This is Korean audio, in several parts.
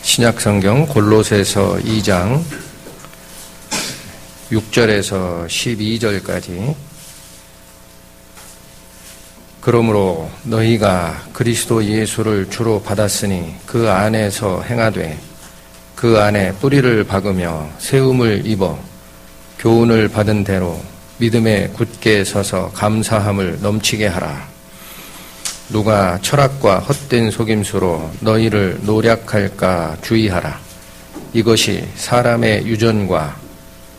신약성경 골로새서 2장 6절에서 12절까지. 그러므로 너희가 그리스도 예수를 주로 받았으니 그 안에서 행하되 그 안에 뿌리를 박으며 세움을 입어 교훈을 받은 대로 믿음에 굳게 서서 감사함을 넘치게 하라. 누가 철학과 헛된 속임수로 너희를 노략할까 주의하라. 이것이 사람의 유전과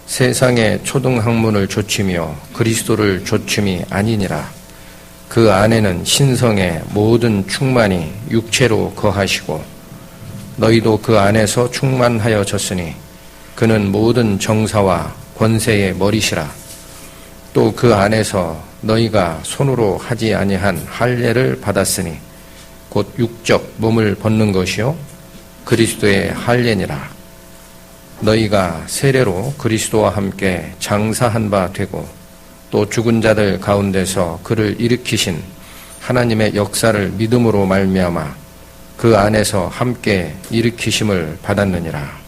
세상의 초등학문을 조치며 그리스도를 조침이 아니니라. 그 안에는 신성의 모든 충만이 육체로 거하시고 너희도 그 안에서 충만하여졌으니 그는 모든 정사와 권세의 머리시라. 또 그 안에서 너희가 손으로 하지 아니한 할례를 받았으니 곧 육적 몸을 벗는 것이요 그리스도의 할례니라. 너희가 세례로 그리스도와 함께 장사한 바 되고 또 죽은 자들 가운데서 그를 일으키신 하나님의 역사를 믿음으로 말미암아 그 안에서 함께 일으키심을 받았느니라.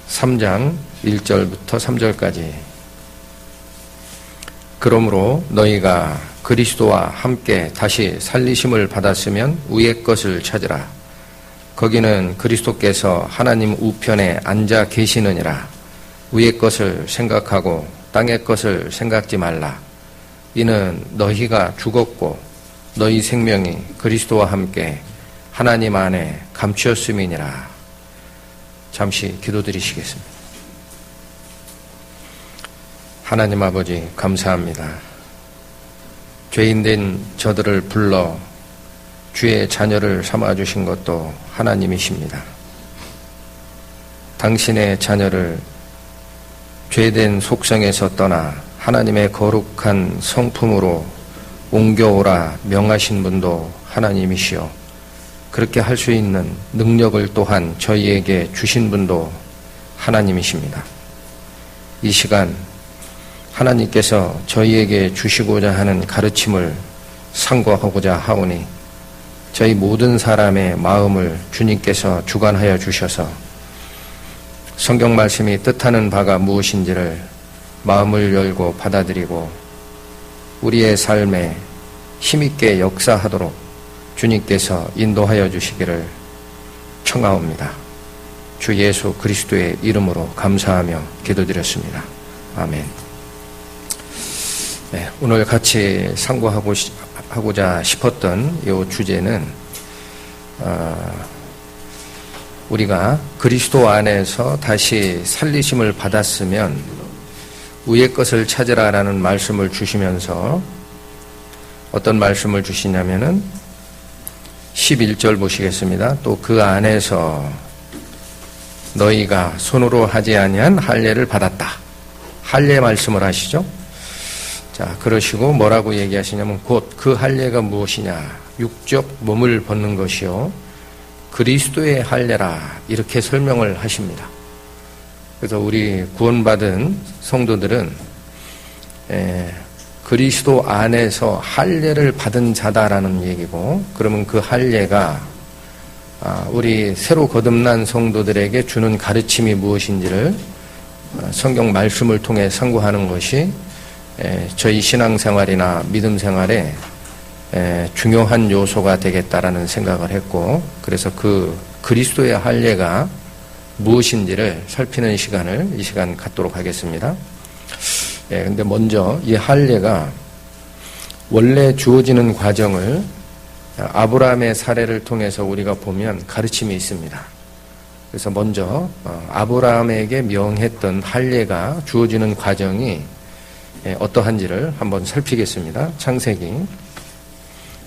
3장 1절부터 3절까지. 그러므로 너희가 그리스도와 함께 다시 살리심을 받았으면 위의 것을 찾으라. 거기는 그리스도께서 하나님 우편에 앉아 계시느니라. 위의 것을 생각하고 땅의 것을 생각지 말라. 이는 너희가 죽었고 너희 생명이 그리스도와 함께 하나님 안에 감추었음이니라. 잠시 기도드리시겠습니다. 하나님 아버지, 감사합니다. 죄인된 저들을 불러 주의 자녀를 삼아주신 것도 하나님이십니다. 당신의 자녀를 죄된 속성에서 떠나 하나님의 거룩한 성품으로 옮겨오라 명하신 분도 하나님이시오. 그렇게 할 수 있는 능력을 또한 저희에게 주신 분도 하나님이십니다. 이 시간 하나님께서 저희에게 주시고자 하는 가르침을 상고하고자 하오니 저희 모든 사람의 마음을 주님께서 주관하여 주셔서 성경 말씀이 뜻하는 바가 무엇인지를 마음을 열고 받아들이고 우리의 삶에 힘있게 역사하도록 주님께서 인도하여 주시기를 청하옵니다. 주 예수 그리스도의 이름으로 감사하며 기도드렸습니다. 아멘. 네, 오늘 같이 상고하고자 싶었던 이 주제는 우리가 그리스도 안에서 다시 살리심을 받았으면 위의 것을 찾으라라는 말씀을 주시면서 어떤 말씀을 주시냐면은 11절 보시겠습니다. 또 그 안에서 너희가 손으로 하지 아니한 할례를 받았다. 할례 말씀을 하시죠. 자, 그러시고 뭐라고 얘기하시냐면 곧 그 할례가 무엇이냐? 육적 몸을 벗는 것이요 그리스도의 할례라. 이렇게 설명을 하십니다. 그래서 우리 구원받은 성도들은 그리스도 안에서 할례를 받은 자다라는 얘기고, 그러면 그 할례가 우리 새로 거듭난 성도들에게 주는 가르침이 무엇인지를 성경 말씀을 통해 상고하는 것이 저희 신앙생활이나 믿음 생활에 중요한 요소가 되겠다라는 생각을 했고, 그래서 그 그리스도의 할례가 무엇인지를 살피는 시간을 이 시간 갖도록 하겠습니다. 근데 먼저 이 할례가 원래 주어지는 과정을 아브라함의 사례를 통해서 우리가 보면 가르침이 있습니다. 그래서 먼저 아브라함에게 명했던 할례가 주어지는 과정이 어떠한지를 한번 살피겠습니다. 창세기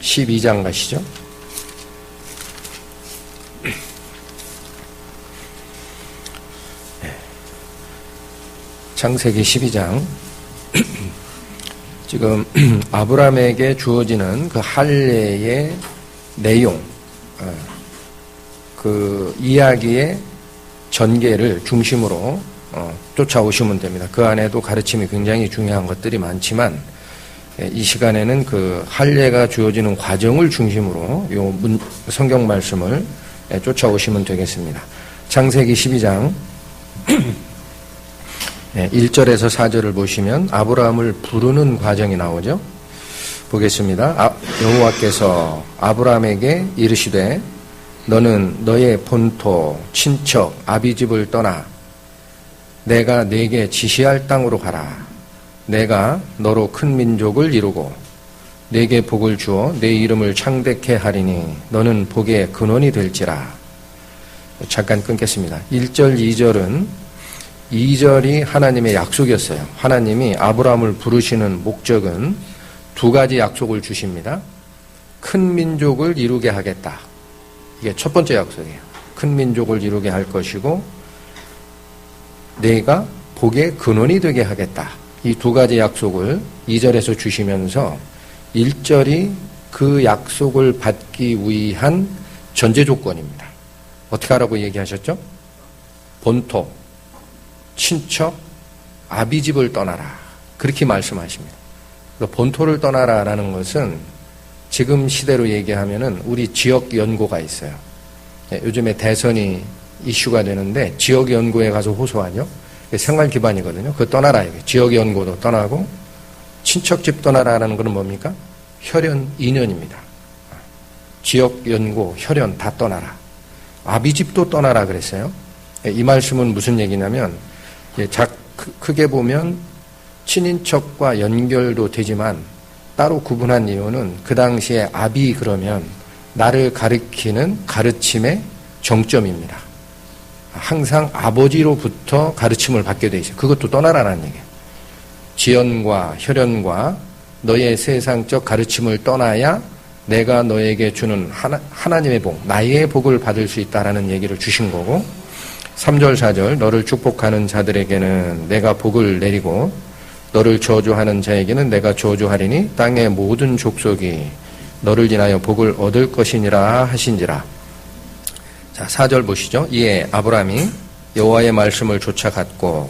12장 가시죠. 창세기 12장. 지금 아브라함에게 주어지는 그 할례의 내용, 그 이야기의 전개를 중심으로 쫓아오시면 됩니다. 그 안에도 가르침이 굉장히 중요한 것들이 많지만 이 시간에는 그 할례가 주어지는 과정을 중심으로 요 성경 말씀을 쫓아오시면 되겠습니다. 창세기 12장 1절에서 4절을 보시면 아브라함을 부르는 과정이 나오죠. 보겠습니다. 여호와께서 아브라함에게 이르시되 너는 너의 본토 친척 아비집을 떠나 내가 네게 지시할 땅으로 가라. 내가 너로 큰 민족을 이루고 네게 복을 주어 내 이름을 창대케 하리니 너는 복의 근원이 될지라. 잠깐 끊겠습니다. 1절 2절은 2절이 하나님의 약속이었어요. 하나님이 아브라함을 부르시는 목적은 두 가지 약속을 주십니다. 큰 민족을 이루게 하겠다. 이게 첫 번째 약속이에요. 큰 민족을 이루게 할 것이고 내가 복의 근원이 되게 하겠다. 이 두 가지 약속을 2절에서 주시면서 1절이 그 약속을 받기 위한 전제 조건입니다. 어떻게 하라고 얘기하셨죠? 본토, 친척, 아비집을 떠나라. 그렇게 말씀하십니다. 본토를 떠나라라는 것은 지금 시대로 얘기하면은 우리 지역 연고가 있어요. 요즘에 대선이 이슈가 되는데 지역 연고에 가서 호소하죠. 생활 기반이거든요. 그거 떠나라. 지역 연고도 떠나고 친척집 떠나라라는 것은 뭡니까? 혈연, 인연입니다. 지역 연고, 혈연 다 떠나라. 아비집도 떠나라 그랬어요. 이 말씀은 무슨 얘기냐면 크게 보면 친인척과 연결도 되지만 따로 구분한 이유는 그 당시에 아비 그러면 나를 가르치는 가르침의 정점입니다. 항상 아버지로부터 가르침을 받게 돼 있어요. 그것도 떠나라는 얘기예요. 지연과 혈연과 너의 세상적 가르침을 떠나야 내가 너에게 주는 하나님의 복, 나의 복을 받을 수 있다라는 얘기를 주신 거고 3절 4절 너를 축복하는 자들에게는 내가 복을 내리고 너를 저주하는 자에게는 내가 저주하리니 땅의 모든 족속이 너를 인하여 복을 얻을 것이니라 하신지라. 자, 4절 보시죠. 이에 아브라함이 여호와의 말씀을 쫓아갔고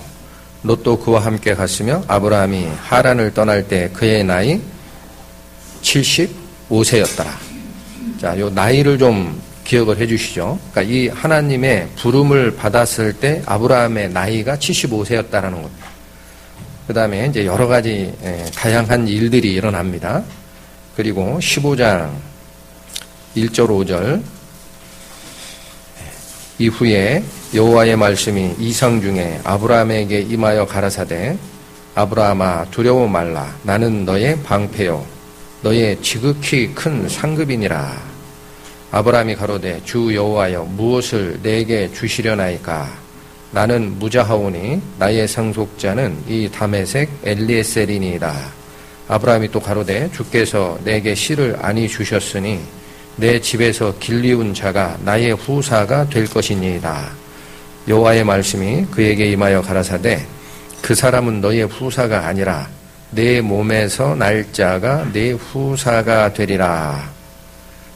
롯도 그와 함께 갔으며 아브라함이 하란을 떠날 때 그의 나이 75세였더라. 자, 요 나이를 좀 기억을 해 주시죠. 그러니까 이 하나님의 부름을 받았을 때 아브라함의 나이가 75세였다라는 겁니다. 그 다음에 이제 여러 가지 다양한 일들이 일어납니다. 그리고 15장 1절 5절 이후에 여호와의 말씀이 이상 중에 아브라함에게 임하여 가라사대 아브라함아 두려워 말라 나는 너의 방패요 너의 지극히 큰 상급이니라. 아브라함이 가로되 주 여호와여 무엇을 내게 주시려나이까 나는 무자하오니 나의 상속자는 이 다메섹 엘리에셀이니이다. 아브라함이 또 가로되 주께서 내게 씨를 아니 주셨으니 내 집에서 길리운 자가 나의 후사가 될 것이니이다. 여호와의 말씀이 그에게 임하여 가라사대 그 사람은 너의 후사가 아니라 내 몸에서 날 자가 내 후사가 되리라.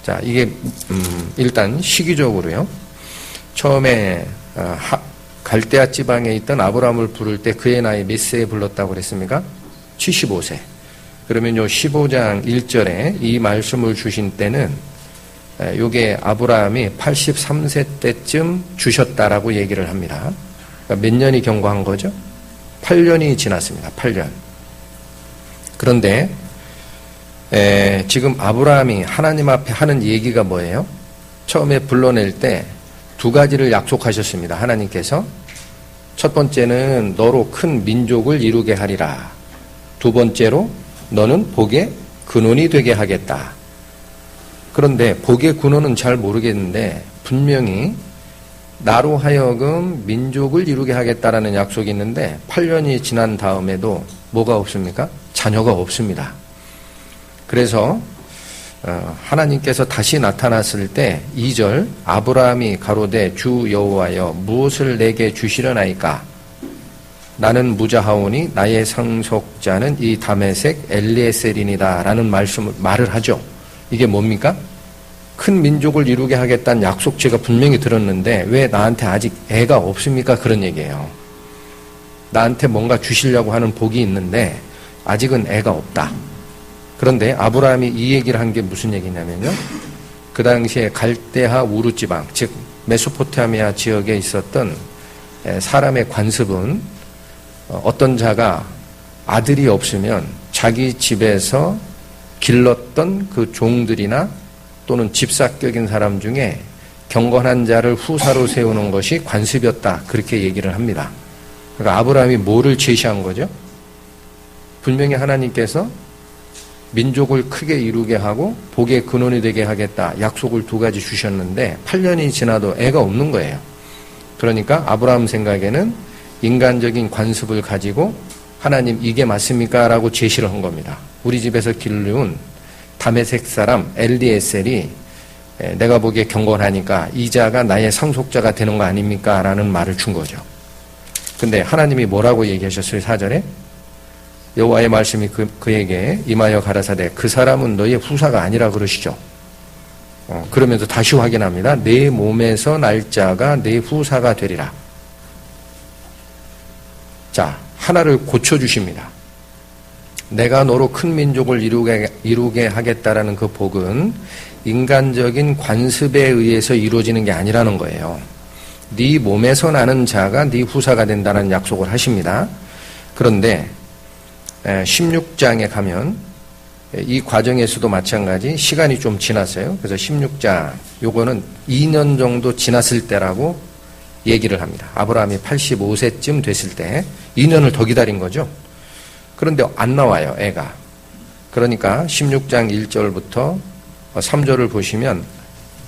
자, 이게 일단 시기적으로요. 처음에 갈대아 지방에 있던 아브라함을 부를 때 그의 나이 몇 세에 불렀다고 그랬습니까? 75세. 그러면 요 15장 1절에 이 말씀을 주신 때는 요게 아브라함이 83세 때쯤 주셨다라고 얘기를 합니다. 그러니까 몇 년이 경과한 거죠? 8년이 지났습니다. 8년. 그런데 지금 아브라함이 하나님 앞에 하는 얘기가 뭐예요? 처음에 불러낼 때 두 가지를 약속하셨습니다. 하나님께서 첫 번째는 너로 큰 민족을 이루게 하리라. 두 번째로 너는 복의 근원이 되게 하겠다. 그런데 복의 근원은 잘 모르겠는데 분명히 나로 하여금 민족을 이루게 하겠다라는 약속이 있는데 8년이 지난 다음에도 뭐가 없습니까? 자녀가 없습니다. 그래서 하나님께서 다시 나타났을 때 2절 아브라함이 가로되 주 여호와여 무엇을 내게 주시려나이까 나는 무자하오니 나의 상속자는 이 다메섹 엘리에셀이니다 라는 말을 하죠. 이게 뭡니까? 큰 민족을 이루게 하겠다는 약속 제가 분명히 들었는데 왜 나한테 아직 애가 없습니까? 그런 얘기예요. 나한테 뭔가 주시려고 하는 복이 있는데 아직은 애가 없다. 그런데 아브라함이 이 얘기를 한 게 무슨 얘기냐면요. 그 당시에 갈대아 우르 지방, 즉 메소포타미아 지역에 있었던 사람의 관습은 어떤 자가 아들이 없으면 자기 집에서 길렀던 그 종들이나 또는 집사격인 사람 중에 경건한 자를 후사로 세우는 것이 관습이었다. 그렇게 얘기를 합니다. 그러니까 아브라함이 뭐를 제시한 거죠? 분명히 하나님께서 민족을 크게 이루게 하고 복의 근원이 되게 하겠다. 약속을 두 가지 주셨는데 8년이 지나도 애가 없는 거예요. 그러니까 아브라함 생각에는 인간적인 관습을 가지고 하나님 이게 맞습니까? 라고 제시를 한 겁니다. 우리 집에서 기르는 다메섹 사람 엘리에셀이 내가 보기에 경건하니까 이 자가 나의 상속자가 되는 거 아닙니까? 라는 말을 준 거죠. 근데 하나님이 뭐라고 얘기하셨어요? 4절에 여호와의 말씀이 그에게 임하여 가라사대 그 사람은 너의 후사가 아니라 그러시죠. 그러면서 다시 확인합니다. 내 몸에서 날 자가 내 후사가 되리라. 자, 하나를 고쳐주십니다. 내가 너로 큰 민족을 이루게 하겠다라는 그 복은 인간적인 관습에 의해서 이루어지는 게 아니라는 거예요. 네 몸에서 나는 자가 네 후사가 된다는 약속을 하십니다. 그런데 16장에 가면 이 과정에서도 마찬가지 시간이 좀 지났어요. 그래서 16장 요거는 2년 정도 지났을 때라고 얘기를 합니다. 아브라함이 85세쯤 됐을 때 2년을 더 기다린 거죠. 그런데 안 나와요, 애가. 그러니까 16장 1절부터 3절을 보시면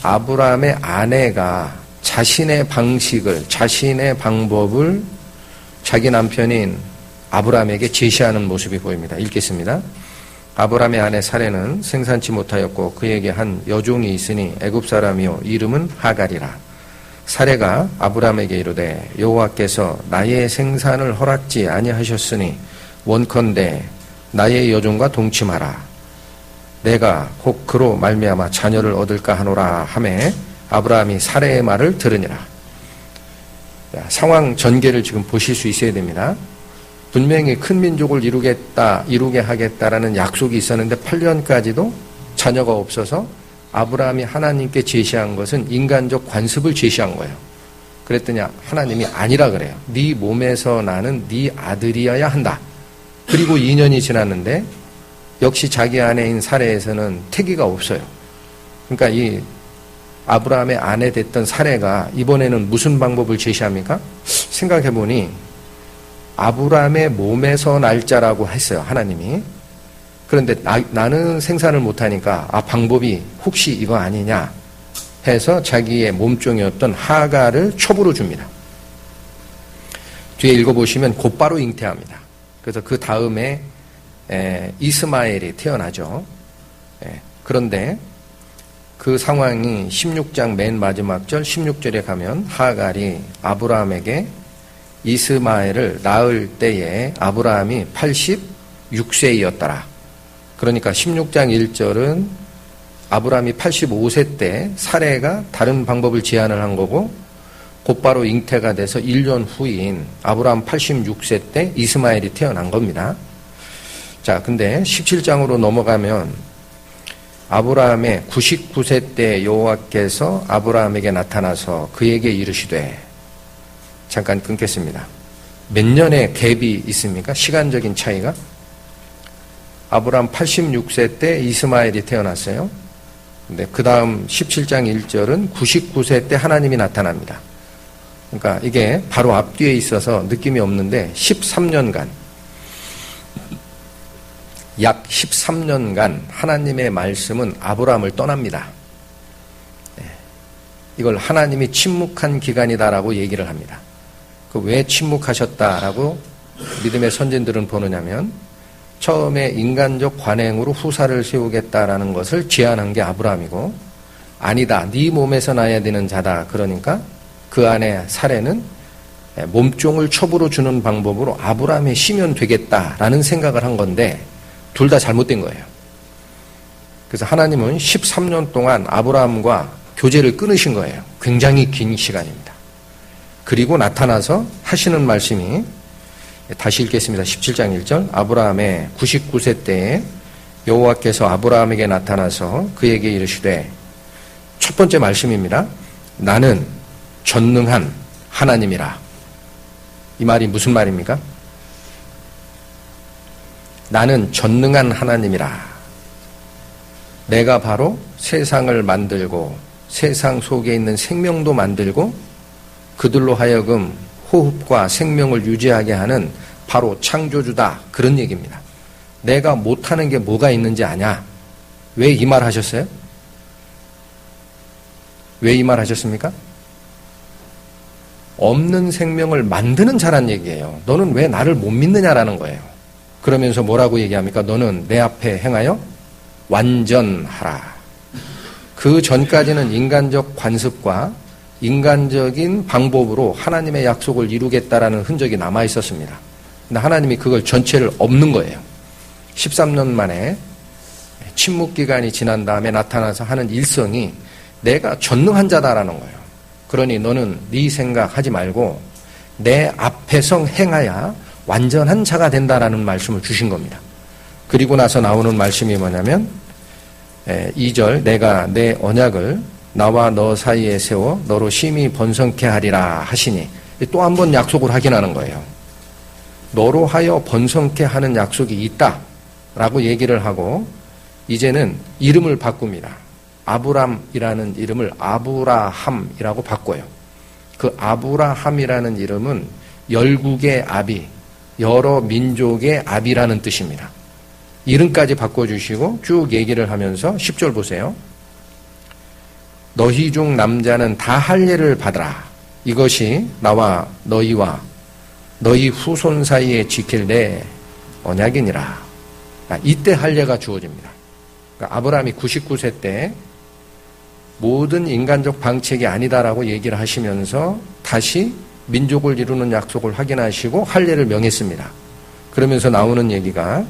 아브라함의 아내가 자신의 방식을, 자신의 방법을 자기 남편인 아브라함에게 제시하는 모습이 보입니다. 읽겠습니다. 아브라함의 아내 사레는 생산치 못하였고 그에게 한 여종이 있으니 애굽 사람이요 이름은 하갈이라. 사레가 아브라함에게 이르되 여호와께서 나의 생산을 허락지 아니하셨으니 원컨대 나의 여종과 동침하라. 내가 혹 그로 말미암아 자녀를 얻을까 하노라 하매 아브라함이 사레의 말을 들으니라. 상황 전개를 지금 보실 수 있어야 됩니다. 분명히 큰 민족을 이루게 하겠다라는 약속이 있었는데 8년까지도 자녀가 없어서 아브라함이 하나님께 제시한 것은 인간적 관습을 제시한 거예요. 그랬더니 하나님이 아니라 그래요. 네 몸에서 나는 네 아들이어야 한다. 그리고 2년이 지났는데 역시 자기 아내인 사레에서는 태기가 없어요. 그러니까 이 아브라함의 아내 됐던 사레가 이번에는 무슨 방법을 제시합니까? 생각해보니 아브라함의 몸에서 날짜라고 했어요. 하나님이. 그런데 나는 생산을 못하니까 방법이 혹시 이거 아니냐 해서 자기의 몸종이었던 하갈을 첩으로 줍니다. 뒤에 읽어보시면 곧바로 잉태합니다. 그래서 그 다음에 이스마엘이 태어나죠. 그런데 그 상황이 16장 맨 마지막 절 16절에 가면 하갈이 아브라함에게 이스마엘을 낳을 때에 아브라함이 86세이었더라. 그러니까 16장 1절은 아브라함이 85세 때 사레가 다른 방법을 제안을 한 거고 곧바로 잉태가 돼서 1년 후인 아브라함 86세 때 이스마엘이 태어난 겁니다. 자, 근데 17장으로 넘어가면 아브라함의 99세 때 여호와께서 아브라함에게 나타나서 그에게 이르시되 잠깐 끊겠습니다. 몇 년의 갭이 있습니까? 시간적인 차이가? 아브라함 86세 때 이스마엘이 태어났어요. 근데 그 다음 17장 1절은 99세 때 하나님이 나타납니다. 그러니까 이게 바로 앞뒤에 있어서 느낌이 없는데 13년간 약 13년간 하나님의 말씀은 아브라함을 떠납니다. 이걸 하나님이 침묵한 기간이다라고 얘기를 합니다. 왜 침묵하셨다라고 믿음의 선진들은 보느냐면 처음에 인간적 관행으로 후사를 세우겠다라는 것을 제안한 게 아브라함이고 아니다. 네 몸에서 나야 되는 자다. 그러니까 그 안에 사레는 몸종을 첩으로 주는 방법으로 아브라함이 쉬면 되겠다라는 생각을 한 건데 둘 다 잘못된 거예요. 그래서 하나님은 13년 동안 아브라함과 교제를 끊으신 거예요. 굉장히 긴 시간입니다. 그리고 나타나서 하시는 말씀이 다시 읽겠습니다. 17장 1절 아브라함의 99세 때에 여호와께서 아브라함에게 나타나서 그에게 이르시되 첫 번째 말씀입니다. 나는 전능한 하나님이라. 이 말이 무슨 말입니까? 나는 전능한 하나님이라. 내가 바로 세상을 만들고 세상 속에 있는 생명도 만들고 그들로 하여금 호흡과 생명을 유지하게 하는 바로 창조주다. 그런 얘기입니다. 내가 못하는 게 뭐가 있는지 아냐? 왜 이 말 하셨어요? 왜 이 말 하셨습니까? 없는 생명을 만드는 자란 얘기예요. 너는 왜 나를 못 믿느냐라는 거예요. 그러면서 뭐라고 얘기합니까? 너는 내 앞에 행하여 완전하라. 그 전까지는 인간적 관습과 인간적인 방법으로 하나님의 약속을 이루겠다라는 흔적이 남아 있었습니다. 근데 하나님이 그걸 전체를 없는 거예요. 13년 만에 침묵 기간이 지난 다음에 나타나서 하는 일성이 내가 전능한 자다라는 거예요. 그러니 너는 네 생각하지 말고 내 앞에서 행하야 완전한 자가 된다라는 말씀을 주신 겁니다. 그리고 나서 나오는 말씀이 뭐냐면 2절 내가 내 언약을 나와 너 사이에 세워 너로 심히 번성케 하리라 하시니 또 한 번 약속을 확인하는 거예요. 너로 하여 번성케 하는 약속이 있다라고 얘기를 하고 이제는 이름을 바꿉니다. 아브람이라는 이름을 아브라함이라고 바꿔요. 그 아브라함이라는 이름은 열국의 아비, 여러 민족의 아비라는 뜻입니다. 이름까지 바꿔주시고 쭉 얘기를 하면서 10절 보세요. 너희 중 남자는 다 할례를 받으라. 이것이 나와 너희와 너희 후손 사이에 지킬 내 언약이니라. 이때 할례가 주어집니다. 그러니까 아브라함이 99세 때 모든 인간적 방책이 아니다라고 얘기를 하시면서 다시 민족을 이루는 약속을 확인하시고 할례를 명했습니다. 그러면서 나오는 얘기가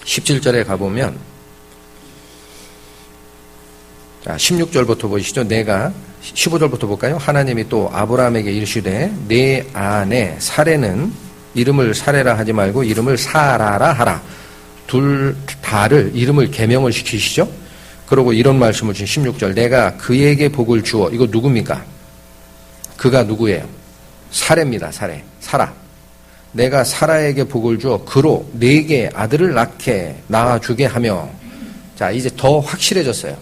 17절에 가보면 자 16절부터 보시죠. 내가 15절부터 볼까요? 하나님이 또 아브라함에게 이르시되 내 아내 사레는 이름을 사레라 하지 말고 이름을 사라라 하라. 둘 다를 이름을 계명을 시키시죠. 그리고 이런 말씀을 주신 16절 내가 그에게 복을 주어 이거 누굽니까? 그가 누구예요? 사레입니다. 사라. 내가 사라에게 복을 주어 그로 네게 아들을 낳아주게 하며 자 이제 더 확실해졌어요.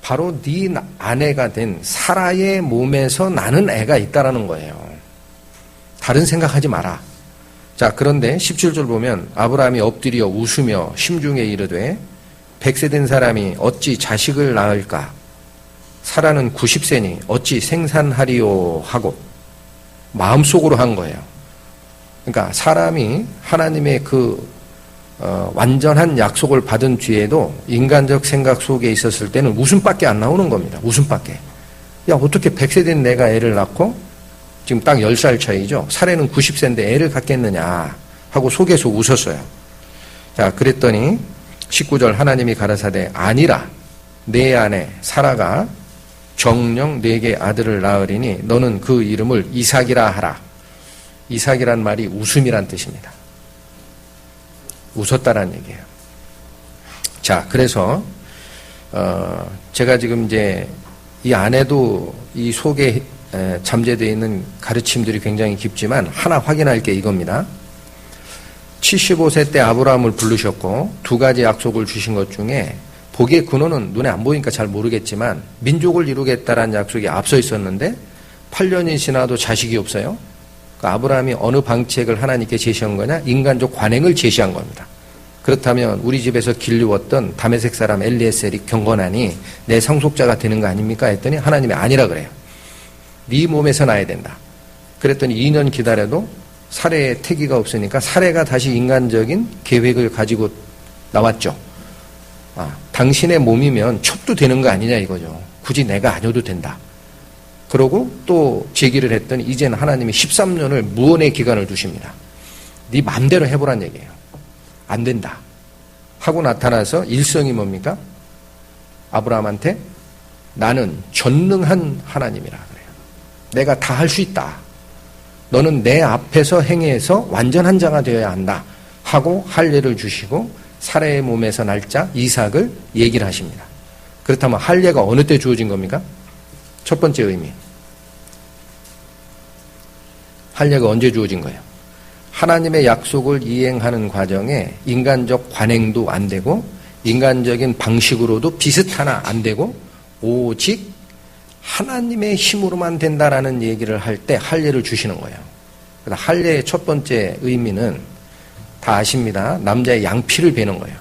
바로 네 아내가 된 사라의 몸에서 나는 애가 있다라는 거예요. 다른 생각하지 마라. 자 그런데 17절 보면 아브라함이 엎드려 웃으며 심중에 이르되 100세 된 사람이 어찌 자식을 낳을까? 사라는 90세니 어찌 생산하리요 하고 마음속으로 한 거예요. 그러니까 사람이 하나님의 그 완전한 약속을 받은 뒤에도 인간적 생각 속에 있었을 때는 웃음밖에 안 나오는 겁니다. 웃음밖에. 야 어떻게 100세 된 내가 애를 낳고 지금 딱 10살 차이죠. 사례는 90세인데 애를 갖겠느냐 하고 속에서 웃었어요. 자 그랬더니 19절 하나님이 가라사대 아니라 내 아내 사라가 정녕 네게 아들을 낳으리니 너는 그 이름을 이삭이라 하라. 이삭이란 말이 웃음이란 뜻입니다. 웃었다라는 얘기예요. 자 그래서 제가 지금 이제 이 안에도 이 속에 잠재되어 있는 가르침들이 굉장히 깊지만 하나 확인할 게 이겁니다. 75세 때 아브라함을 부르셨고 두 가지 약속을 주신 것 중에 복의 근원은 눈에 안 보이니까 잘 모르겠지만 민족을 이루겠다라는 약속이 앞서 있었는데 8년이 지나도 자식이 없어요. 그러니까 아브라함이 어느 방책을 하나님께 제시한 거냐? 인간적 관행을 제시한 겁니다. 그렇다면 우리 집에서 길르었던 다메섹 사람 엘리에셀이 경건하니 내 상속자가 되는 거 아닙니까? 했더니 하나님이 아니라 그래요. 네 몸에서 나야 된다. 그랬더니 2년 기다려도 사례의 태기가 없으니까 사례가 다시 인간적인 계획을 가지고 나왔죠. 당신의 몸이면 첩도 되는 거 아니냐 이거죠. 굳이 내가 아니어도 된다. 그러고 또 제기를 했더니 이제는 하나님이 13년을 무언의 기간을 두십니다. 네 맘대로 해보란 얘기예요. 안 된다. 하고 나타나서 일성이 뭡니까? 아브라함한테 나는 전능한 하나님이라 그래요. 내가 다 할 수 있다. 너는 내 앞에서 행해서 완전한 자가 되어야 한다. 하고 할례를 주시고 사라의 몸에서 날짜 이삭을 얘기를 하십니다. 그렇다면 할례가 어느 때 주어진 겁니까? 첫 번째 의미. 할례가 언제 주어진 거예요? 하나님의 약속을 이행하는 과정에 인간적 관행도 안 되고 인간적인 방식으로도 비슷하나 안 되고 오직 하나님의 힘으로만 된다라는 얘기를 할 때 할례를 주시는 거예요. 그래서 할례의 첫 번째 의미는 다 아십니다. 남자의 양피를 베는 거예요.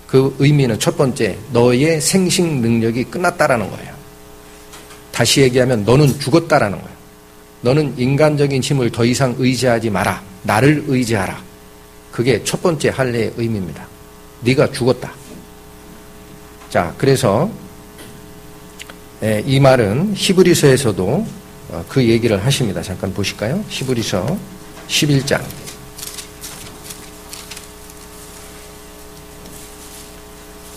그 의미는 첫 번째, 너의 생식 능력이 끝났다라는 거예요. 다시 얘기하면 너는 죽었다라는 거예요. 너는 인간적인 힘을 더 이상 의지하지 마라. 나를 의지하라. 그게 첫 번째 할례의 의미입니다. 네가 죽었다. 자, 그래서 이 말은 히브리서에서도 그 얘기를 하십니다. 잠깐 보실까요? 히브리서 11장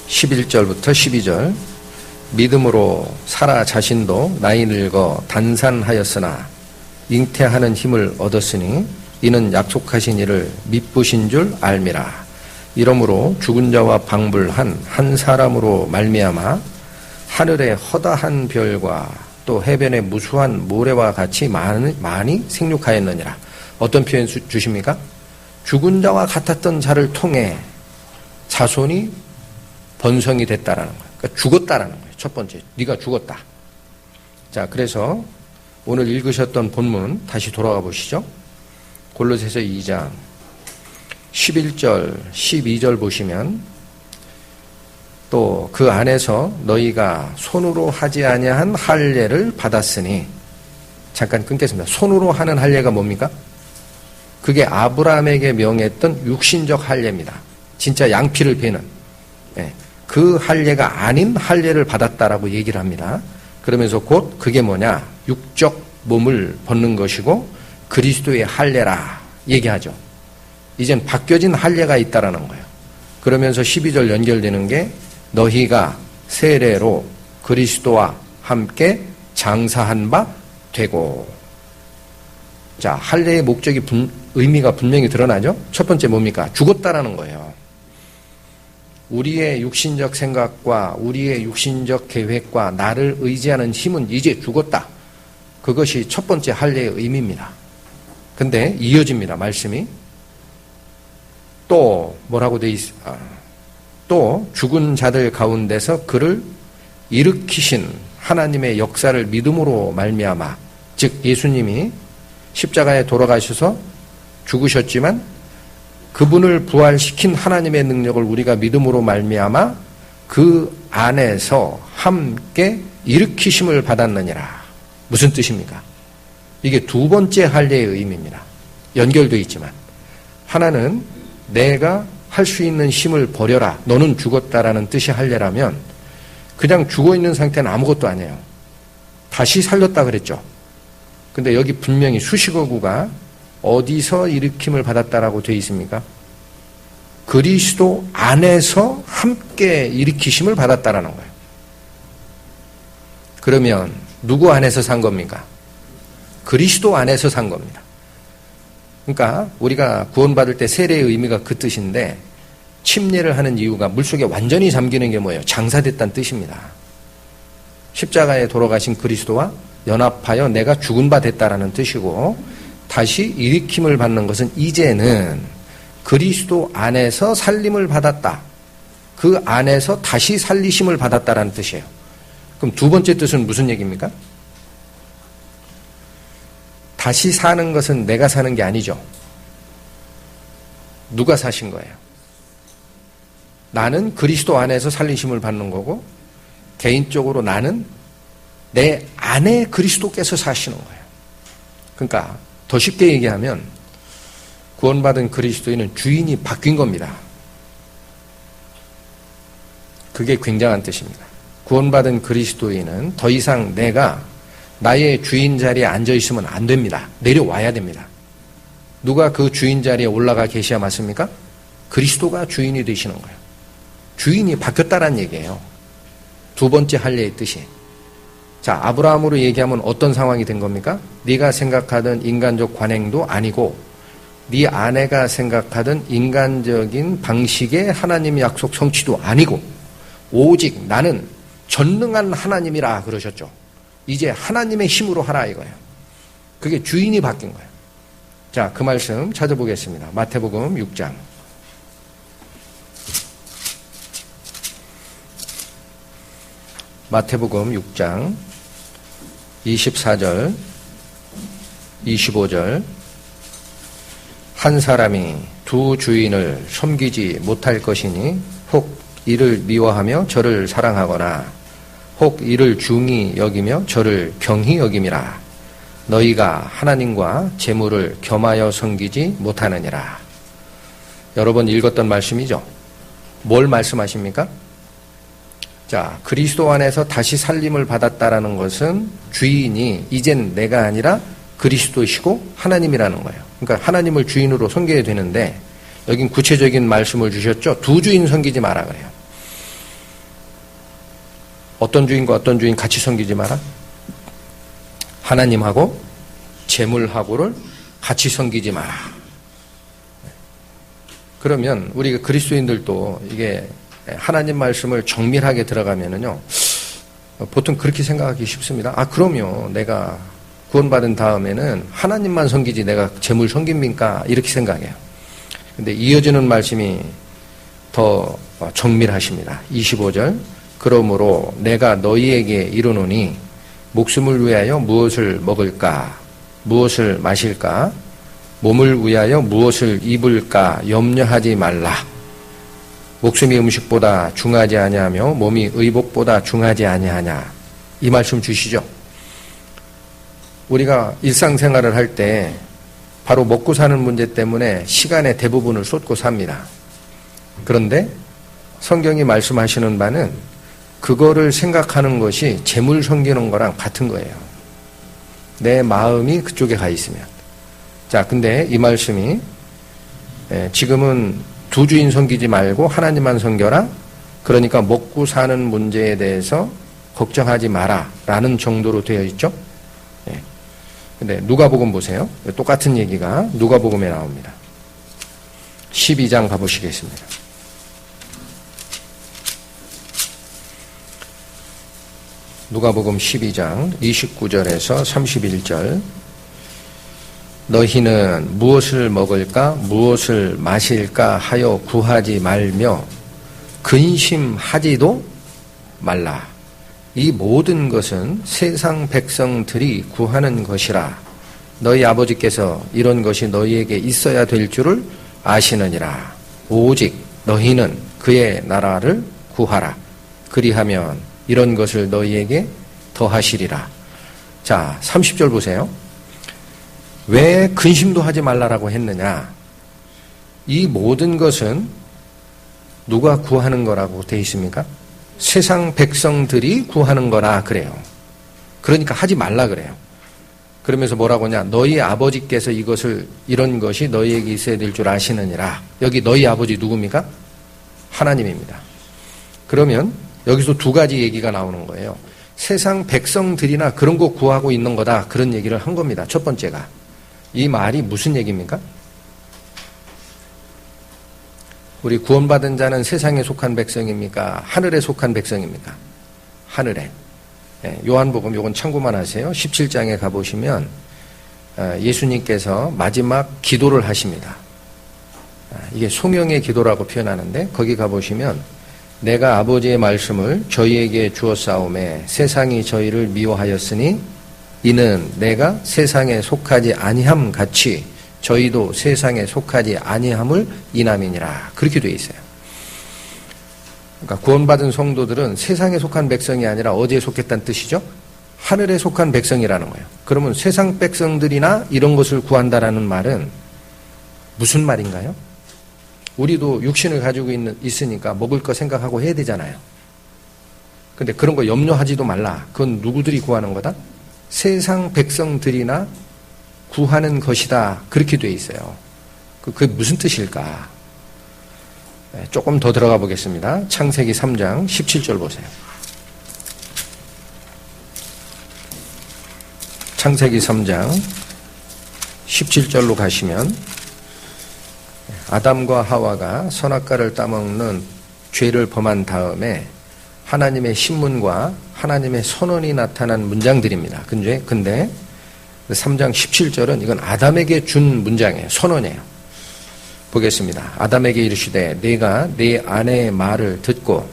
11절부터 12절. 믿음으로 사라 자신도 나이 늙어 단산하였으나 잉태하는 힘을 얻었으니 이는 약속하신 이를 미쁘신 줄 알미라. 이러므로 죽은 자와 방불한 한 사람으로 말미암아 하늘의 허다한 별과 또 해변의 무수한 모래와 같이 많이 생육하였느니라. 어떤 표현 주십니까? 죽은 자와 같았던 자를 통해 자손이 번성이 됐다라는 거예요. 그러니까 죽었다라는 거예요. 첫 번째, 네가 죽었다. 자, 그래서 오늘 읽으셨던 본문 다시 돌아가 보시죠. 골로새서 2장 11절, 12절 보시면 또 그 안에서 너희가 손으로 하지 아니한 할례를 받았으니, 잠깐 끊겠습니다. 손으로 하는 할례가 뭡니까? 그게 아브라함에게 명했던 육신적 할례입니다. 진짜 양피를 베는 그 할례가 아닌 할례를 받았다라고 얘기를 합니다. 그러면서 곧 그게 뭐냐? 육적 몸을 벗는 것이고 그리스도의 할례라 얘기하죠. 이젠 바뀌어진 할례가 있다라는 거예요. 그러면서 12절 연결되는 게 너희가 세례로 그리스도와 함께 장사한 바 되고. 자, 할례의 목적이 의미가 분명히 드러나죠. 첫 번째 뭡니까? 죽었다라는 거예요. 우리의 육신적 생각과 우리의 육신적 계획과 나를 의지하는 힘은 이제 죽었다. 그것이 첫 번째 할례의 의미입니다. 근데 이어집니다. 말씀이. 또 뭐라고 또 죽은 자들 가운데서 그를 일으키신 하나님의 역사를 믿음으로 말미암아, 즉 예수님이 십자가에 돌아가셔서 죽으셨지만 그분을 부활시킨 하나님의 능력을 우리가 믿음으로 말미암아 그 안에서 함께 일으키심을 받았느니라. 무슨 뜻입니까? 이게 두 번째 할례의 의미입니다. 연결되어 있지만 하나는 내가 할 수 있는 힘을 버려라. 너는 죽었다라는 뜻이 할례라면 그냥 죽어있는 상태는 아무것도 아니에요. 다시 살렸다 그랬죠. 근데 여기 분명히 수식어구가 어디서 일으킴을 받았다라고 되어 있습니까? 그리스도 안에서 함께 일으키심을 받았다라는 거예요. 그러면 누구 안에서 산 겁니까? 그리스도 안에서 산 겁니다. 그러니까 우리가 구원받을 때 세례의 의미가 그 뜻인데 침례를 하는 이유가 물속에 완전히 잠기는 게 뭐예요? 장사됐다는 뜻입니다. 십자가에 돌아가신 그리스도와 연합하여 내가 죽은 바 됐다라는 뜻이고, 다시 일으킴을 받는 것은 이제는 그리스도 안에서 살림을 받았다. 그 안에서 다시 살리심을 받았다라는 뜻이에요. 그럼 두 번째 뜻은 무슨 얘기입니까? 다시 사는 것은 내가 사는 게 아니죠. 누가 사신 거예요? 나는 그리스도 안에서 살리심을 받는 거고, 개인적으로 나는 내 안에 그리스도께서 사시는 거예요. 그러니까 더 쉽게 얘기하면 구원받은 그리스도인은 주인이 바뀐 겁니다. 그게 굉장한 뜻입니다. 구원받은 그리스도인은 더 이상 내가 나의 주인 자리에 앉아있으면 안 됩니다. 내려와야 됩니다. 누가 그 주인 자리에 올라가 계셔야 맞습니까? 그리스도가 주인이 되시는 거예요. 주인이 바뀌었다는 얘기예요. 두 번째 할례의 뜻이. 자, 아브라함으로 얘기하면 어떤 상황이 된 겁니까? 네가 생각하던 인간적 관행도 아니고 네 아내가 생각하던 인간적인 방식의 하나님의 약속 성취도 아니고 오직 나는 전능한 하나님이라 그러셨죠. 이제 하나님의 힘으로 하라 이거예요. 그게 주인이 바뀐 거예요. 자, 그 말씀 찾아보겠습니다. 마태복음 6장. 마태복음 6장 24절 25절 한 사람이 두 주인을 섬기지 못할 것이니 혹 이를 미워하며 저를 사랑하거나 혹 이를 중히 여기며 저를 경히 여김이라. 너희가 하나님과 재물을 겸하여 섬기지 못하느니라. 여러 번 읽었던 말씀이죠. 뭘 말씀하십니까? 자, 그리스도 안에서 다시 살림을 받았다라는 것은 주인이 이젠 내가 아니라 그리스도시고 하나님이라는 거예요. 그러니까 하나님을 주인으로 섬겨야 되는데 여긴 구체적인 말씀을 주셨죠. 두 주인 섬기지 마라 그래요. 어떤 주인과 어떤 주인 같이 섬기지 마라? 하나님하고 재물하고를 같이 섬기지 마라. 그러면 우리 그리스도인들도 이게 하나님 말씀을 정밀하게 들어가면은요, 보통 그렇게 생각하기 쉽습니다. 아, 그럼요. 내가 구원받은 다음에는 하나님만 섬기지 내가 재물 섬깁니까? 이렇게 생각해요. 근데 이어지는 말씀이 더 정밀하십니다. 25절. 그러므로 내가 너희에게 이르노니 목숨을 위하여 무엇을 먹을까? 무엇을 마실까? 몸을 위하여 무엇을 입을까? 염려하지 말라. 목숨이 음식보다 중하지 아니하며 몸이 의복보다 중하지 아니하냐. 이 말씀 주시죠. 우리가 일상생활을 할 때 바로 먹고 사는 문제 때문에 시간의 대부분을 쏟고 삽니다. 그런데 성경이 말씀하시는 바는 그거를 생각하는 것이 재물 섬기는 거랑 같은 거예요. 내 마음이 그쪽에 가 있으면. 자, 근데 이 말씀이 지금은 두 주인 섬기지 말고 하나님만 섬겨라. 그러니까 먹고 사는 문제에 대해서 걱정하지 마라 라는 정도로 되어 있죠. 근데 누가복음 보세요. 똑같은 얘기가 누가복음에 나옵니다. 12장 가보시겠습니다. 누가복음 12장 29절에서 31절. 너희는 무엇을 먹을까 무엇을 마실까 하여 구하지 말며 근심하지도 말라. 이 모든 것은 세상 백성들이 구하는 것이라. 너희 아버지께서 이런 것이 너희에게 있어야 될 줄을 아시느니라. 오직 너희는 그의 나라를 구하라. 그리하면 이런 것을 너희에게 더하시리라. 자, 30절 보세요. 왜 근심도 하지 말라라고 했느냐? 이 모든 것은 누가 구하는 거라고 되어 있습니까? 세상 백성들이 구하는 거라 그래요. 그러니까 하지 말라 그래요. 그러면서 뭐라고 하냐? 너희 아버지께서 이런 것이 너희에게 있어야 될 줄 아시느니라. 여기 너희 아버지 누굽니까? 하나님입니다. 그러면 여기서 두 가지 얘기가 나오는 거예요. 세상 백성들이나 그런 거 구하고 있는 거다. 그런 얘기를 한 겁니다. 첫 번째가. 이 말이 무슨 얘기입니까? 우리 구원받은 자는 세상에 속한 백성입니까? 하늘에 속한 백성입니까? 하늘에. 요한복음 요건 참고만 하세요. 17장에 가보시면 예수님께서 마지막 기도를 하십니다. 이게 소명의 기도라고 표현하는데 거기 가보시면 내가 아버지의 말씀을 저희에게 주었사오매 세상이 저희를 미워하였으니 이는 내가 세상에 속하지 아니함 같이 저희도 세상에 속하지 아니함을 인함이니라. 그렇게 되어 있어요. 그러니까 구원받은 성도들은 세상에 속한 백성이 아니라 어디에 속했다는 뜻이죠? 하늘에 속한 백성이라는 거예요. 그러면 세상 백성들이나 이런 것을 구한다라는 말은 무슨 말인가요? 우리도 육신을 가지고 있으니까 먹을 거 생각하고 해야 되잖아요. 근데 그런 거 염려하지도 말라. 그건 누구들이 구하는 거다? 세상 백성들이나 구하는 것이다. 그렇게 돼 있어요. 그게 무슨 뜻일까? 조금 더 들어가 보겠습니다. 창세기 3장 17절 보세요. 창세기 3장 17절로 가시면 아담과 하와가 선악과를 따먹는 죄를 범한 다음에 하나님의 신문과 하나님의 선언이 나타난 문장들입니다. 근데 3장 17절은 이건 아담에게 준 문장이에요. 선언이에요. 보겠습니다. 아담에게 이르시되 네가 네 아내의 말을 듣고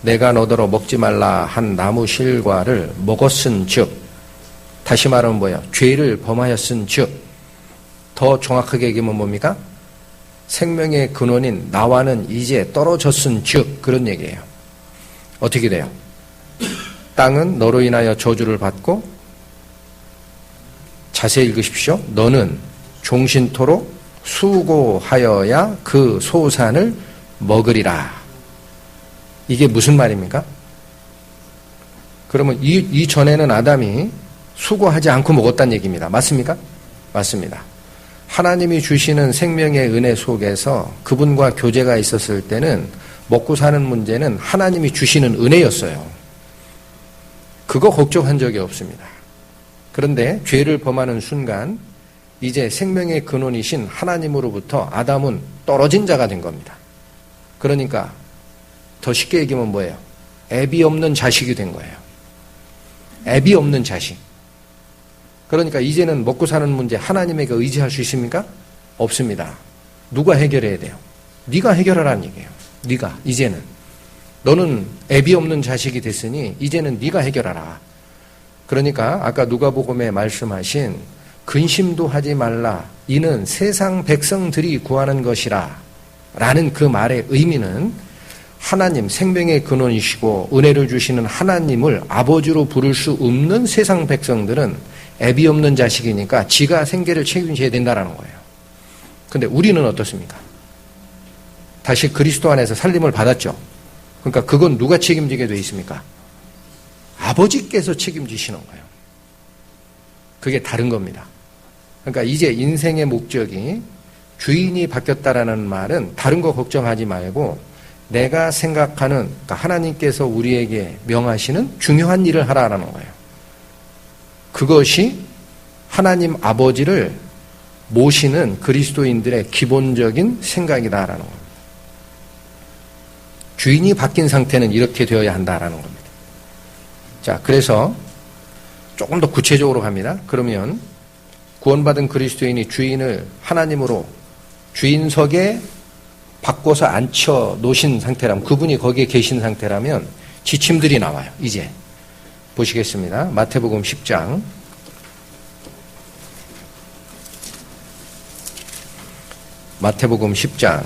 내가 너더러 먹지 말라 한 나무 실과를 먹었은즉, 다시 말하면 뭐예요? 죄를 범하였은즉, 더 정확하게 얘기하면 뭡니까? 생명의 근원인 나와는 이제 떨어졌은즉, 그런 얘기예요. 어떻게 돼요? 땅은 너로 인하여 저주를 받고, 자세히 읽으십시오. 너는 종신토록 수고하여야 그 소산을 먹으리라. 이게 무슨 말입니까? 그러면 이 전에는 아담이 수고하지 않고 먹었다는 얘기입니다. 맞습니까? 맞습니다. 하나님이 주시는 생명의 은혜 속에서 그분과 교제가 있었을 때는 먹고 사는 문제는 하나님이 주시는 은혜였어요. 그거 걱정한 적이 없습니다. 그런데 죄를 범하는 순간 이제 생명의 근원이신 하나님으로부터 아담은 떨어진 자가 된 겁니다. 그러니까 더 쉽게 얘기하면 뭐예요? 애비 없는 자식이 된 거예요. 애비 없는 자식. 그러니까 이제는 먹고 사는 문제 하나님에게 의지할 수 있습니까? 없습니다. 누가 해결해야 돼요? 네가 해결하라는 얘기예요. 네가 이제는. 너는 애비 없는 자식이 됐으니 이제는 네가 해결하라. 그러니까 아까 누가복음에 말씀하신 근심도 하지 말라. 이는 세상 백성들이 구하는 것이라. 라는 그 말의 의미는 하나님, 생명의 근원이시고 은혜를 주시는 하나님을 아버지로 부를 수 없는 세상 백성들은 애비 없는 자식이니까 지가 생계를 책임져야 된다는 거예요. 근데 우리는 어떻습니까? 다시 그리스도 안에서 살림을 받았죠. 그러니까 그건 누가 책임지게 돼 있습니까? 아버지께서 책임지시는 거예요. 그게 다른 겁니다. 그러니까 이제 인생의 목적이 주인이 바뀌었다라는 말은 다른 거 걱정하지 말고 내가 생각하는, 그러니까 하나님께서 우리에게 명하시는 중요한 일을 하라는 거예요. 그것이 하나님 아버지를 모시는 그리스도인들의 기본적인 생각이다라는 겁니다. 주인이 바뀐 상태는 이렇게 되어야 한다라는 겁니다. 자, 그래서 조금 더 구체적으로 갑니다. 그러면 구원받은 그리스도인이 주인을 하나님으로 주인석에 바꿔서 앉혀 놓으신 상태라면, 그분이 거기에 계신 상태라면 지침들이 나와요. 이제 보시겠습니다. 마태복음 10장 마태복음 10장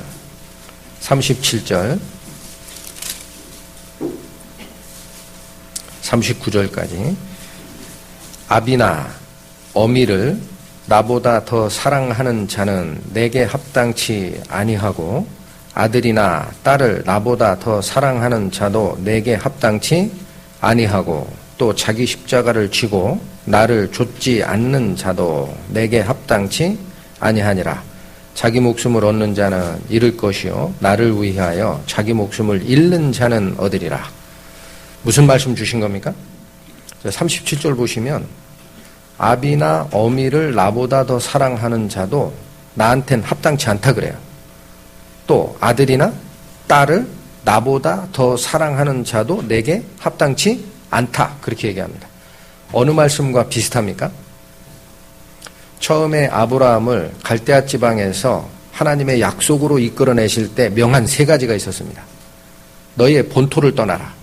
37절 39절까지 아비나 어미를 나보다 더 사랑하는 자는 내게 합당치 아니하고 아들이나 딸을 나보다 더 사랑하는 자도 내게 합당치 아니하고 또 자기 십자가를 지고 나를 좇지 않는 자도 내게 합당치 아니하니라. 자기 목숨을 얻는 자는 잃을 것이요 나를 위하여 자기 목숨을 잃는 자는 얻으리라. 무슨 말씀 주신 겁니까? 37절 보시면 아비나 어미를 나보다 더 사랑하는 자도 나한텐 합당치 않다 그래요. 또 아들이나 딸을 나보다 더 사랑하는 자도 내게 합당치 않다. 그렇게 얘기합니다. 어느 말씀과 비슷합니까? 처음에 아브라함을 갈대아 지방에서 하나님의 약속으로 이끌어내실 때 명한 3가지가 있었습니다. 너희의 본토를 떠나라.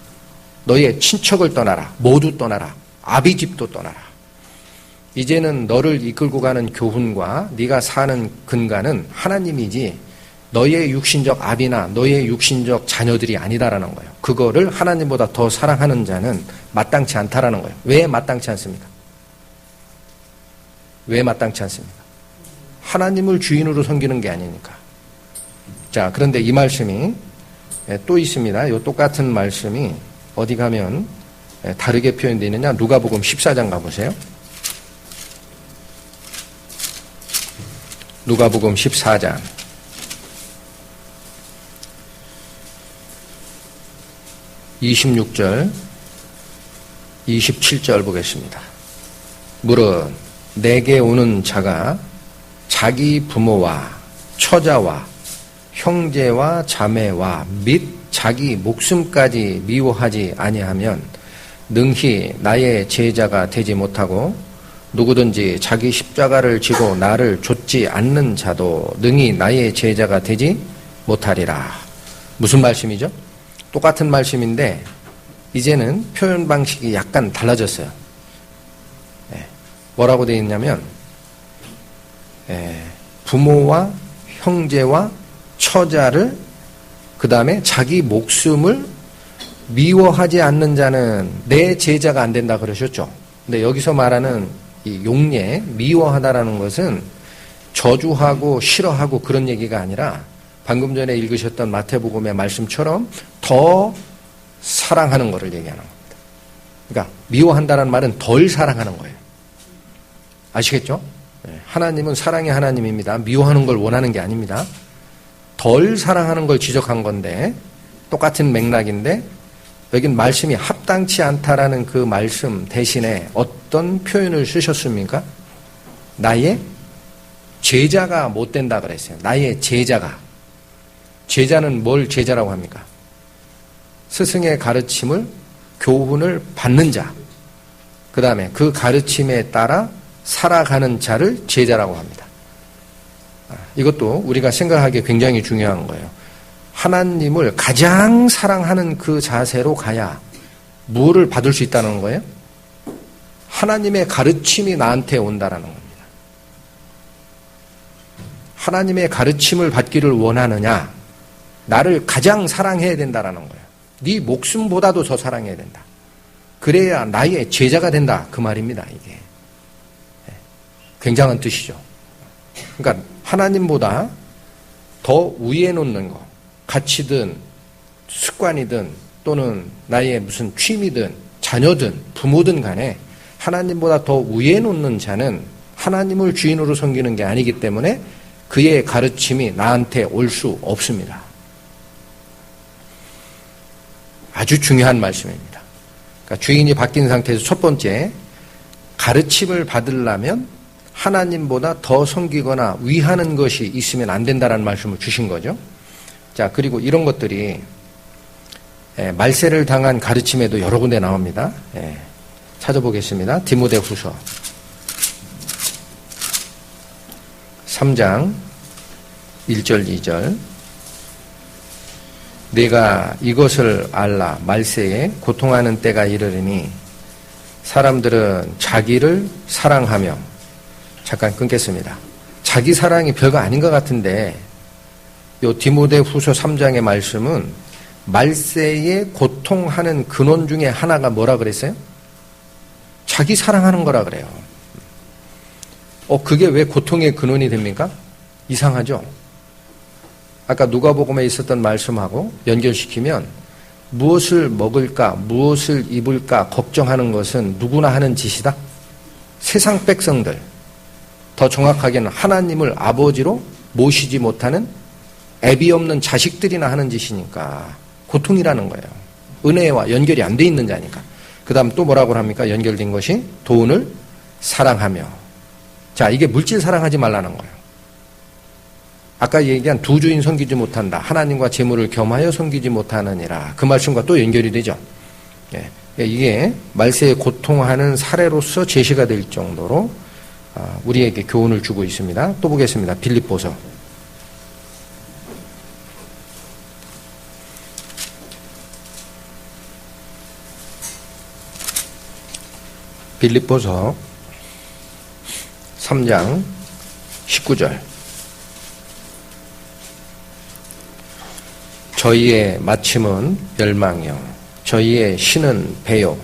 너희의 친척을 떠나라. 모두 떠나라. 아비집도 떠나라. 이제는 너를 이끌고 가는 교훈과 네가 사는 근간은 하나님이지 너희의 육신적 아비나 너희의 육신적 자녀들이 아니다라는 거예요. 그거를 하나님보다 더 사랑하는 자는 마땅치 않다라는 거예요. 왜 마땅치 않습니까? 왜 마땅치 않습니까? 하나님을 주인으로 섬기는 게 아니니까. 자, 그런데 이 말씀이 또 있습니다. 이 똑같은 말씀이 어디 가면 다르게 표현되어 있느냐? 누가복음 14장 가보세요. 누가복음 14장 26절 27절 보겠습니다. 무릇 내게 오는 자가 자기 부모와 처자와 형제와 자매와 및 자기 목숨까지 미워하지 아니하면 능히 나의 제자가 되지 못하고 누구든지 자기 십자가를 지고 나를 좇지 않는 자도 능히 나의 제자가 되지 못하리라. 무슨 말씀이죠? 똑같은 말씀인데 이제는 표현 방식이 약간 달라졌어요. 뭐라고 되어 있냐면 부모와 형제와 처자를 그 다음에 자기 목숨을 미워하지 않는 자는 내 제자가 안 된다 그러셨죠. 근데 여기서 말하는 이 용례 미워하다라는 것은 저주하고 싫어하고 그런 얘기가 아니라 방금 전에 읽으셨던 마태복음의 말씀처럼 더 사랑하는 것을 얘기하는 겁니다. 그러니까 미워한다는 말은 덜 사랑하는 거예요. 아시겠죠? 하나님은 사랑의 하나님입니다. 미워하는 걸 원하는 게 아닙니다. 덜 사랑하는 걸 지적한 건데 똑같은 맥락인데 여긴 말씀이 합당치 않다라는 그 말씀 대신에 어떤 표현을 쓰셨습니까? 나의 제자가 못 된다 그랬어요. 나의 제자가. 제자는 뭘 제자라고 합니까? 스승의 가르침을 교훈을 받는 자. 그 다음에 그 가르침에 따라 살아가는 자를 제자라고 합니다. 이것도 우리가 생각하기에 굉장히 중요한 거예요. 하나님을 가장 사랑하는 그 자세로 가야 무엇을 받을 수 있다는 거예요? 하나님의 가르침이 나한테 온다라는 겁니다. 하나님의 가르침을 받기를 원하느냐? 나를 가장 사랑해야 된다라는 거예요. 네 목숨보다도 더 사랑해야 된다. 그래야 나의 제자가 된다. 그 말입니다. 이게. 굉장한 뜻이죠. 그러니까 하나님보다 더 위에 놓는 거, 가치든 습관이든 또는 나의 무슨 취미든 자녀든 부모든 간에 하나님보다 더 위에 놓는 자는 하나님을 주인으로 섬기는 게 아니기 때문에 그의 가르침이 나한테 올 수 없습니다. 아주 중요한 말씀입니다. 그러니까 주인이 바뀐 상태에서 첫 번째, 가르침을 받으려면 하나님보다 더 섬기거나 위하는 것이 있으면 안 된다라는 말씀을 주신 거죠. 자, 그리고 이런 것들이 말세를 당한 가르침에도 여러 군데 나옵니다. 찾아보겠습니다. 디모데후서 3장 1절 2절 내가 이것을 알라 말세에 고통하는 때가 이르리니 사람들은 자기를 사랑하며 잠깐 끊겠습니다. 자기 사랑이 별거 아닌 것 같은데 요 디모데후서 3장의 말씀은 말세에 고통하는 근원 중에 하나가 뭐라 그랬어요? 자기 사랑하는 거라 그래요. 그게 왜 고통의 근원이 됩니까? 이상하죠? 아까 누가복음에 있었던 말씀하고 연결시키면 무엇을 먹을까, 무엇을 입을까 걱정하는 것은 누구나 하는 짓이다? 세상 백성들, 더 정확하게는 하나님을 아버지로 모시지 못하는 애비 없는 자식들이나 하는 짓이니까 고통이라는 거예요. 은혜와 연결이 안 돼 있는 자니까. 그 다음 또 뭐라고 합니까? 연결된 것이 돈을 사랑하며. 자, 이게 물질 사랑하지 말라는 거예요. 아까 얘기한 두 주인 섬기지 못한다. 하나님과 재물을 겸하여 섬기지 못하느니라. 그 말씀과 또 연결이 되죠. 이게 말세에 고통하는 사례로서 제시가 될 정도로 우리에게 교훈을 주고 있습니다. 또 보겠습니다. 빌립보서 3장 19절 저희의 마침은 멸망이요 저희의 신은 배요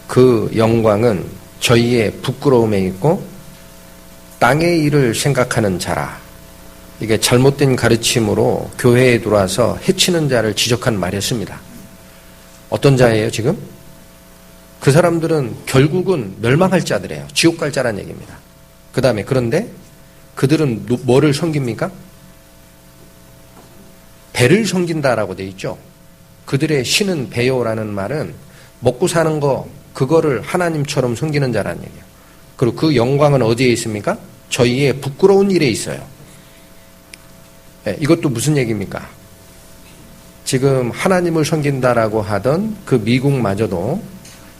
그 영광은 저희의 부끄러움에 있고 땅의 일을 생각하는 자라. 이게 잘못된 가르침으로 교회에 들어와서 해치는 자를 지적한 말이었습니다. 어떤 자예요 지금? 그 사람들은 결국은 멸망할 자들이에요. 지옥 갈 자란 얘기입니다. 그 다음에 그런데 그들은 뭐를 섬깁니까? 배를 섬긴다라고 돼 있죠. 그들의 신은 배요라는 말은 먹고 사는 거 그거를 하나님처럼 섬기는 자라는 얘기예요. 그리고 그 영광은 어디에 있습니까? 저희의 부끄러운 일에 있어요. 이것도 무슨 얘기입니까? 지금 하나님을 섬긴다라고 하던 그 미국마저도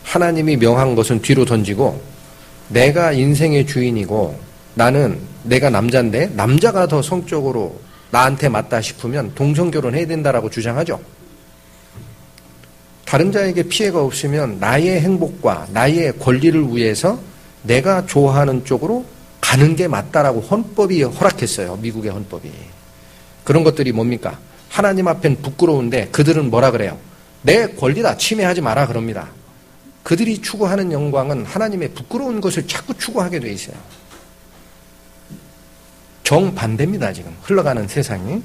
하나님이 명한 것은 뒤로 던지고 내가 인생의 주인이고 나는 내가 남자인데 남자가 더 성적으로 나한테 맞다 싶으면 동성결혼해야 된다라고 주장하죠. 다른 자에게 피해가 없으면 나의 행복과 나의 권리를 위해서 내가 좋아하는 쪽으로 가는 게 맞다라고 헌법이 허락했어요. 미국의 헌법이. 그런 것들이 뭡니까? 하나님 앞엔 부끄러운데 그들은 뭐라 그래요? 내 권리다. 침해하지 마라 그럽니다. 그들이 추구하는 영광은 하나님의 부끄러운 것을 자꾸 추구하게 돼 있어요. 정반대입니다. 지금 흘러가는 세상이.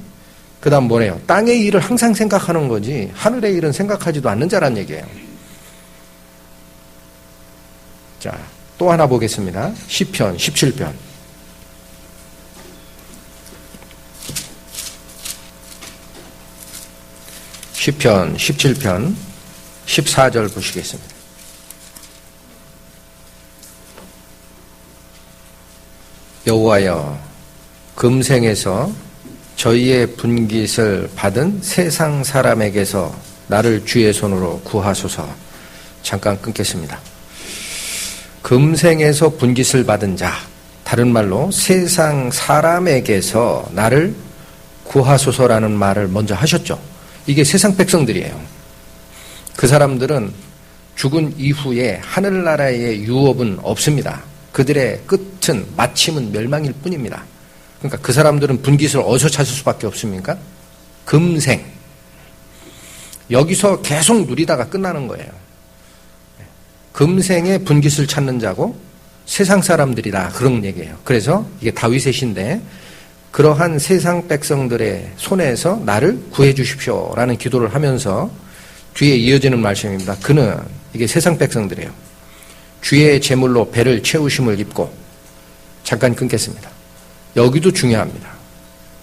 그 다음 뭐래요? 땅의 일을 항상 생각하는 거지 하늘의 일은 생각하지도 않는 자란 얘기예요. 자, 또 하나 보겠습니다. 시편 17편. 시편 17편 14절 보시겠습니다. 여호와여, 금생에서 저희의 분깃을 받은 세상 사람에게서 나를 주의 손으로 구하소서. 잠깐 끊겠습니다. 금생에서 분깃을 받은 자, 다른 말로 세상 사람에게서 나를 구하소서라는 말을 먼저 하셨죠. 이게 세상 백성들이에요. 그 사람들은 죽은 이후에 하늘나라의 유업은 없습니다. 그들의 끝은 마침은 멸망일 뿐입니다. 그러니까 그 사람들은 분깃을 어디서 찾을 수밖에 없습니까? 금생. 여기서 계속 누리다가 끝나는 거예요. 금생에 분깃을 찾는 자고 세상 사람들이다. 그런 얘기예요. 그래서 이게 다윗의 시인데 그러한 세상 백성들의 손에서 나를 구해 주십시오라는 기도를 하면서 뒤에 이어지는 말씀입니다. 그는, 이게 세상 백성들이에요. 주의 제물로 배를 채우심을 입고, 잠깐 끊겠습니다. 여기도 중요합니다.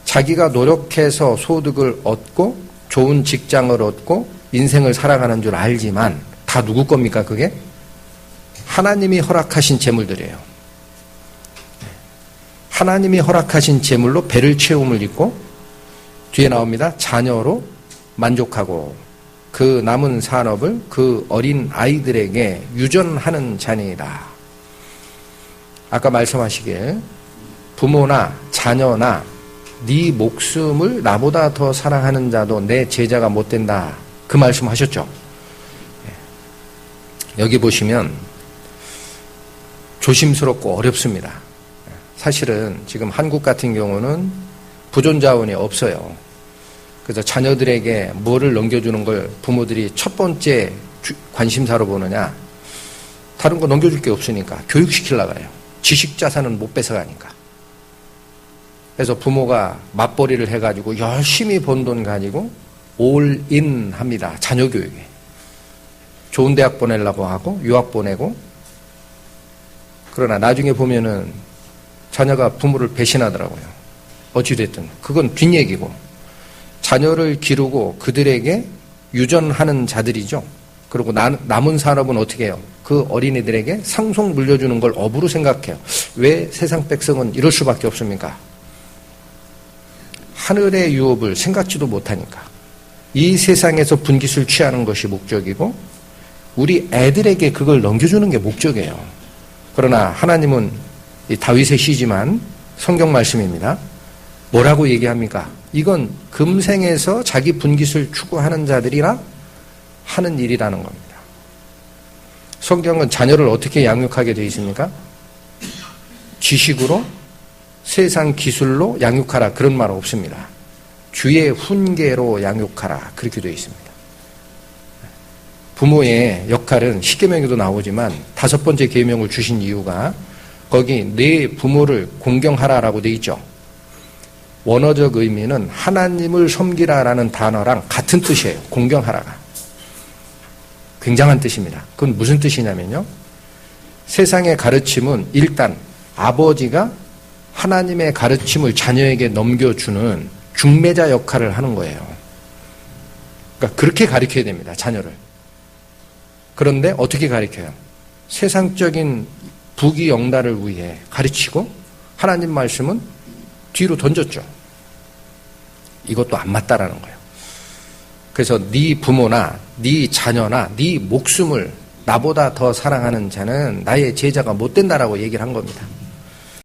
자기가 노력해서 소득을 얻고 좋은 직장을 얻고 인생을 살아가는 줄 알지만 다 누구 겁니까 그게? 하나님이 허락하신 재물들이에요. 하나님이 허락하신 재물로 배를 채움을 입고 뒤에 나옵니다. 자녀로 만족하고 그 남은 산업을 그 어린 아이들에게 유전하는 자녀이다. 아까 말씀하시길 부모나 자녀나 네 목숨을 나보다 더 사랑하는 자도 내 제자가 못 된다. 그 말씀 하셨죠. 여기 보시면 조심스럽고 어렵습니다. 사실은 지금 한국 같은 경우는 부존자원이 없어요. 그래서 자녀들에게 뭐를 넘겨주는 걸 부모들이 첫 번째 관심사로 보느냐? 다른 거 넘겨줄 게 없으니까 교육시키려고 해요. 지식자산은 못 뺏어가니까. 그래서 부모가 맞벌이를 해가지고 열심히 번 돈 가지고 올인 합니다. 자녀 교육에. 좋은 대학 보내려고 하고 유학 보내고, 그러나 나중에 보면은 자녀가 부모를 배신하더라고요. 어찌됐든 그건 뒷얘기고, 자녀를 기르고 그들에게 유전하는 자들이죠. 그리고 남은 산업은 어떻게 해요? 그 어린이들에게 상속 물려주는 걸 업으로 생각해요. 왜 세상 백성은 이럴 수밖에 없습니까? 하늘의 유업을 생각지도 못하니까. 이 세상에서 분깃을 취하는 것이 목적이고 우리 애들에게 그걸 넘겨주는 게 목적이에요. 그러나 하나님은 이 다윗의 시지만 성경 말씀입니다. 뭐라고 얘기합니까? 이건 금생에서 자기 분깃을 추구하는 자들이라 하는 일이라는 겁니다. 성경은 자녀를 어떻게 양육하게 되어 있습니까? 지식으로, 세상 기술로 양육하라, 그런 말 없습니다. 주의 훈계로 양육하라, 그렇게 되어 있습니다. 부모의 역할은 십계명에도 나오지만 5번째 계명을 주신 이유가 거기 내 부모를 공경하라라고 되어 있죠. 원어적 의미는 하나님을 섬기라라는 단어랑 같은 뜻이에요. 공경하라가. 굉장한 뜻입니다. 그건 무슨 뜻이냐면요. 세상의 가르침은 일단 아버지가 하나님의 가르침을 자녀에게 넘겨주는 중매자 역할을 하는 거예요. 그러니까 그렇게 가르쳐야 됩니다. 자녀를. 그런데 어떻게 가르쳐요? 세상적인 부귀영달을 위해 가르치고 하나님 말씀은 뒤로 던졌죠. 이것도 안 맞다라는 거예요. 그래서 네 부모나 네 자녀나 네 목숨을 나보다 더 사랑하는 자는 나의 제자가 못 된다라고 얘기를 한 겁니다.